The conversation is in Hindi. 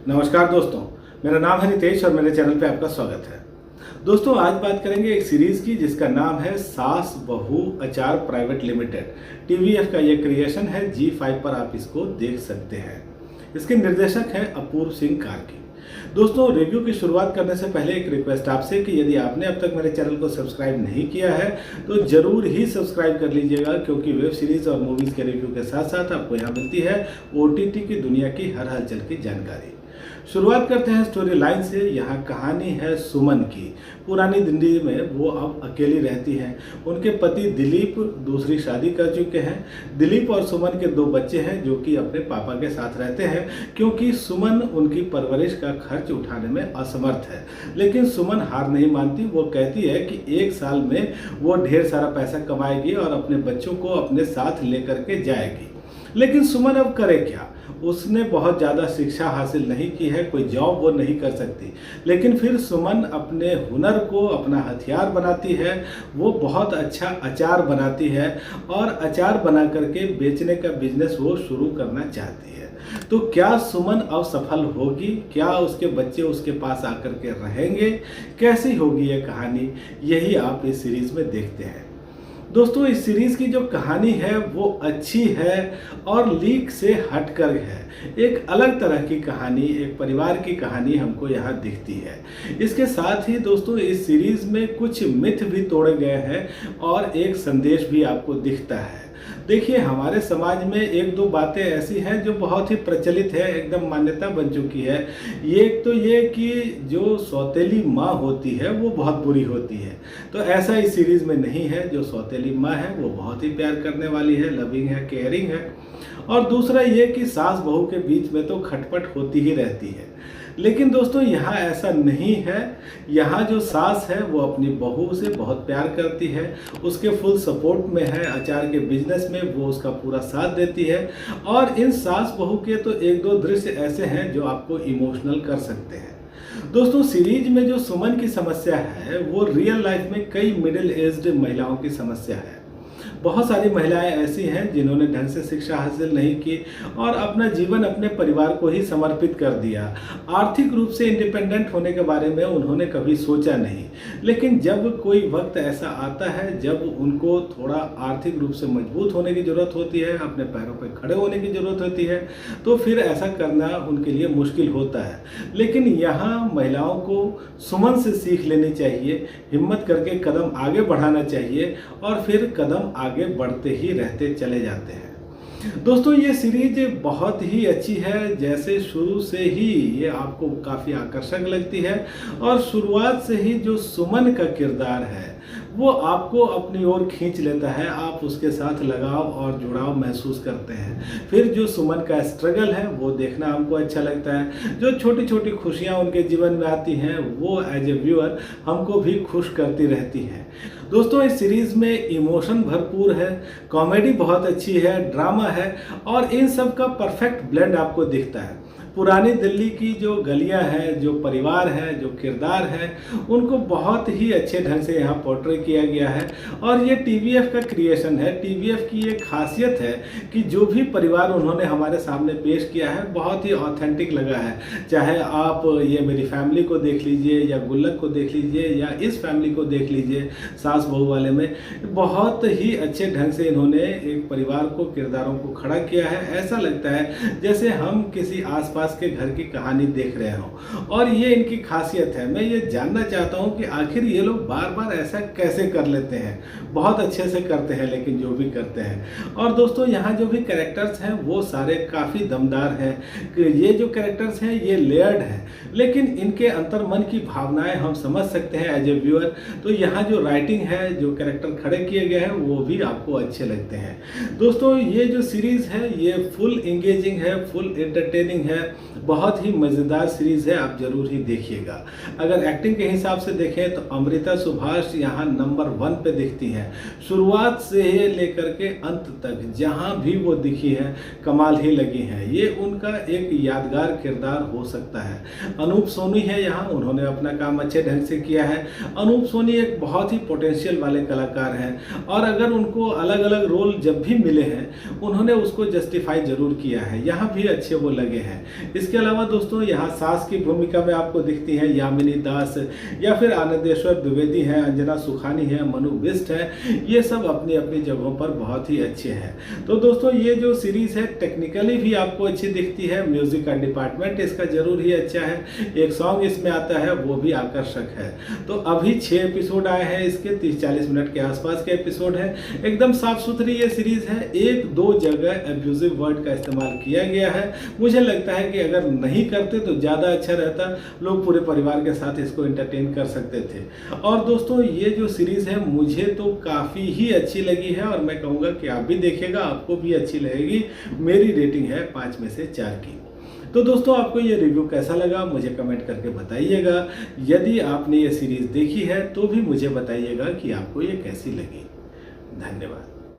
नमस्कार दोस्तों, मेरा नाम है नितेश और मेरे चैनल पे आपका स्वागत है। दोस्तों, आज बात करेंगे एक सीरीज़ की जिसका नाम है सास बहू अचार प्राइवेट लिमिटेड। टीवीएफ का ये क्रिएशन है, जी5 पर आप इसको देख सकते हैं। इसके निर्देशक हैं अपूर्व सिंह कार्की। दोस्तों, रिव्यू की शुरुआत करने से पहले एक रिक्वेस्ट आपसे कि यदि आपने अब तक मेरे चैनल को सब्सक्राइब नहीं किया है तो जरूर ही सब्सक्राइब कर लीजिएगा, क्योंकि वेब सीरीज और मूवीज़ के रिव्यू के साथ साथ आपको यहाँ मिलती है ओटीटी की दुनिया की हर हलचल की जानकारी। शुरुआत करते हैं स्टोरी लाइन से। यहाँ कहानी है सुमन की। पुरानी दिल्ली में वो अब अकेली रहती हैं। उनके पति दिलीप दूसरी शादी कर चुके हैं। दिलीप और सुमन के 2 बच्चे हैं जो कि अपने पापा के साथ रहते हैं, क्योंकि सुमन उनकी परवरिश का खर्च उठाने में असमर्थ है। लेकिन सुमन हार नहीं मानती। वो कहती है कि 1 साल में वो ढेर सारा पैसा कमाएगी और अपने बच्चों को अपने साथ लेकर के जाएगी। लेकिन सुमन अब करे क्या? उसने बहुत ज़्यादा शिक्षा हासिल नहीं की है, कोई जॉब वो नहीं कर सकती। लेकिन फिर सुमन अपने हुनर को अपना हथियार बनाती है। वो बहुत अच्छा अचार बनाती है और अचार बना करके बेचने का बिजनेस वो शुरू करना चाहती है। तो क्या सुमन अब सफल होगी? क्या उसके बच्चे उसके पास आकर के रहेंगे? कैसी होगी ये कहानी? यही आप इस सीरीज में देखते हैं। दोस्तों, इस सीरीज़ की जो कहानी है वो अच्छी है और लीक से हटकर है। एक अलग तरह की कहानी, एक परिवार की कहानी हमको यहाँ दिखती है। इसके साथ ही दोस्तों, इस सीरीज़ में कुछ मिथ भी तोड़े गए हैं और एक संदेश भी आपको दिखता है। देखिए, हमारे समाज में 1-2 बातें ऐसी हैं जो बहुत ही प्रचलित है, एकदम मान्यता बन चुकी है। एक तो ये कि जो सौतेली माँ होती है वो बहुत बुरी होती है। तो ऐसा इस सीरीज़ में नहीं है। जो सौतेली माँ है वो बहुत ही प्यार करने वाली है, लविंग है, केयरिंग है। और दूसरा ये कि सास बहू के बीच में तो खटपट होती ही रहती है। लेकिन दोस्तों, यहाँ ऐसा नहीं है। यहाँ जो सास है वो अपनी बहू से बहुत प्यार करती है, उसके फुल सपोर्ट में है। अचार के बिजनेस में वो उसका पूरा साथ देती है। और इन सास बहू के तो 1-2 दृश्य ऐसे हैं जो आपको इमोशनल कर सकते हैं। दोस्तों, सीरीज में जो सुमन की समस्या है वो रियल लाइफ में कई मिडिल एज्ड महिलाओं की समस्या है। बहुत सारी महिलाएं ऐसी हैं जिन्होंने ढंग से शिक्षा हासिल नहीं की और अपना जीवन अपने परिवार को ही समर्पित कर दिया। आर्थिक रूप से इंडिपेंडेंट होने के बारे में उन्होंने कभी सोचा नहीं। लेकिन जब कोई वक्त ऐसा आता है जब उनको थोड़ा आर्थिक रूप से मजबूत होने की ज़रूरत होती है, अपने पैरों पर खड़े होने की ज़रूरत होती है, तो फिर ऐसा करना उनके लिए मुश्किल होता है। लेकिन यहाँ महिलाओं को सुमन से सीख लेनी चाहिए, हिम्मत करके कदम आगे बढ़ाना चाहिए और फिर कदम आगे बढ़ते ही रहते चले जाते हैं। दोस्तों, ये सीरीज बहुत ही अच्छी है। जैसे शुरू से ही ये आपको काफ़ी आकर्षक लगती है और शुरुआत से ही जो सुमन का किरदार है वो आपको अपनी ओर खींच लेता है। आप उसके साथ लगाव और जुड़ाव महसूस करते हैं। फिर जो सुमन का स्ट्रगल है वो देखना हमको अच्छा लगता है। जो छोटी छोटी खुशियाँ उनके जीवन में आती हैं वो एज ए व्यूअर हमको भी खुश करती रहती हैं। दोस्तों, इस सीरीज़ में इमोशन भरपूर है, कॉमेडी बहुत अच्छी है, ड्रामा है और इन सब का परफेक्ट ब्लेंड आपको दिखता है। पुरानी दिल्ली की जो गलियां हैं, जो परिवार है, जो किरदार है, उनको बहुत ही अच्छे ढंग से यहाँ पोर्ट्रे किया गया है। और ये टीवीएफ का क्रिएशन है। टीवीएफ की ये खासियत है कि जो भी परिवार उन्होंने हमारे सामने पेश किया है बहुत ही ऑथेंटिक लगा है। चाहे आप ये मेरी फैमिली को देख लीजिए या गुल्लक को देख लीजिए या इस फैमिली को देख लीजिए, सास बहू वाले में बहुत ही अच्छे ढंग से इन्होंने एक परिवार को, किरदारों को खड़ा किया है। ऐसा लगता है जैसे हम किसी आसपास के घर की कहानी देख रहे हो। और ये इनकी खासियत है। मैं ये जानना चाहता हूँ कि आखिर ये लोग बार बार ऐसा कैसे कर लेते हैं। बहुत अच्छे से करते हैं, लेकिन जो भी करते हैं। और दोस्तों, यहाँ जो भी कैरेक्टर्स हैं वो सारे काफ़ी दमदार हैं। ये जो कैरेक्टर्स हैं ये लेयर्ड हैं, लेकिन इनके अंतर मन की भावनाएं हम समझ सकते हैं एज ए व्यूअर। तो यहाँ जो राइटिंग है, जो कैरेक्टर खड़े किए गए हैं वो भी आपको अच्छे लगते हैं। दोस्तों, ये जो सीरीज़ है ये फुल इंगेजिंग है, फुल एंटरटेनिंग है, बहुत ही मज़ेदार सीरीज़ है। आप जरूर ही देखिएगा। अगर एक्टिंग के हिसाब से देखें तो अमृता सुभाष यहाँ नंबर 1 पे दिखती हैं। शुरुआत से लेकर के अंत तक जहाँ भी वो दिखी है कमाल ही लगी हैं। ये उनका एक यादगार किरदार हो सकता है। अनूप सोनी है यहाँ, उन्होंने अपना काम अच्छे ढंग से किया है। अनूप सोनी एक बहुत ही पोटेंशियल वाले कलाकार हैं और अगर उनको अलग अलग रोल जब भी मिले हैं उन्होंने उसको जस्टिफाई जरूर किया है। यहाँ भी अच्छे वो लगे हैं। इसके अलावा दोस्तों यहाँ सास की भूमिका में आपको दिखती हैं यामिनी दास या फिर आनंदेश्वर द्विवेदी हैं, अंजना सुखानी है, मनु बिष्ट है। ये सब अपनी अपनी जगहों पर बहुत ही अच्छे हैं। तो दोस्तों ये जो सीरीज है टेक्निकली भी आपको अच्छी दिखती है, म्यूजिक का डिपार्टमेंट इसका जरूर ही अच्छा है, एक सॉन्ग इसमें आता है वो भी आकर्षक है। तो अभी 6 एपिसोड आए हैं इसके, 30-40 मिनट के आसपास के एपिसोड है। एकदम साफ सुथरी ये सीरीज है, 1-2 जगह एब्यूजिव वर्ड का इस्तेमाल किया गया है। मुझे लगता है कि अगर नहीं करते तो ज़्यादा अच्छा रहता, लोग पूरे परिवार के साथ इसको एंटरटेन कर सकते थे। और दोस्तों ये जो सीरीज़ है मुझे तो काफ़ी ही अच्छी लगी है और मैं कहूँगा कि आप भी देखिएगा, आपको भी अच्छी लगेगी। मेरी रेटिंग है 5 में से 4 की। तो दोस्तों आपको ये रिव्यू कैसा लगा मुझे कमेंट करके बताइएगा। यदि आपने ये सीरीज़ देखी है तो भी मुझे बताइएगा कि आपको ये कैसी लगी। धन्यवाद।